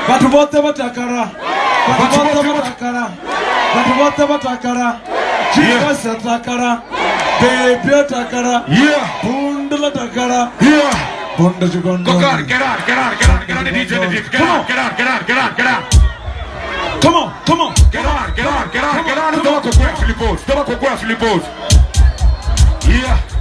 Batu bote batakara. Batu bote batakara. Jesus atakara. Baby atakara. Yeah. Bundle atakara. Yeah. Bunda chukondo. Get on, DJ, get on. Come on. Get on. Toma com o Filipos. Yeah.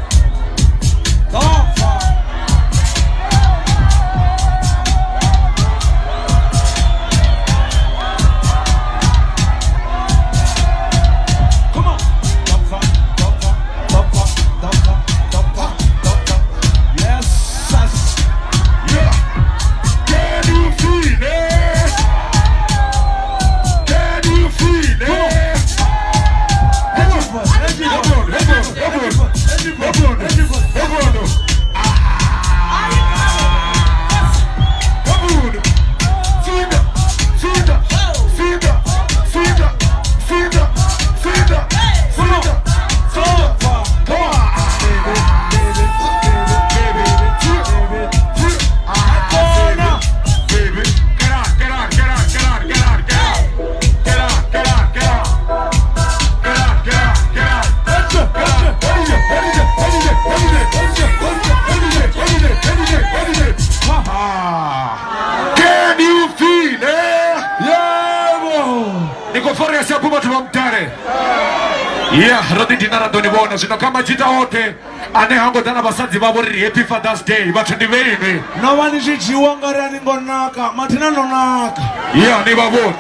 Yeah, rodi dinara doni bona zino kama jita wote ane hango dana basadzi babori happy Father's Day but ni veini no one is chiwanga rani ngonaka matina nonaka yeah ni baboni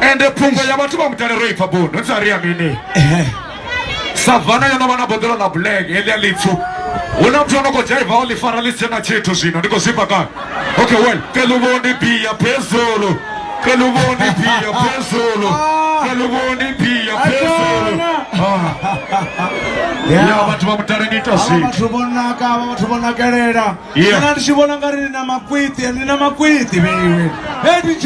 ende punga ya batu bamutare roi paboni nzari ya mini savana yana bana bodola na black elia litsu unamjona ko jaiva oli faralisi na chetu zino niko sipa ka okay well keluboni pia pesolo keluboni pia pesolo Kaluboni pia pesolo. Yeah, watu wamutare nitosi. Watu bonakerera. Kana ndishibona ngari na makwiti baby. Hey DJ,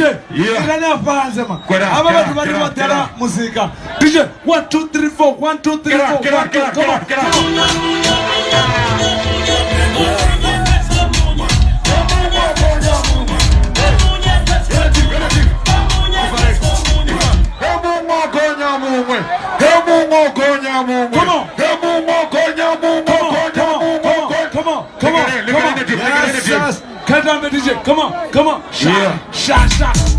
ndani afanze ma. Aba watu bali batera muzika. DJ 1 2 3 4 1 2 3 4 come on. Come on. Yes, come on. DJ. Come on. Yeah. Shot.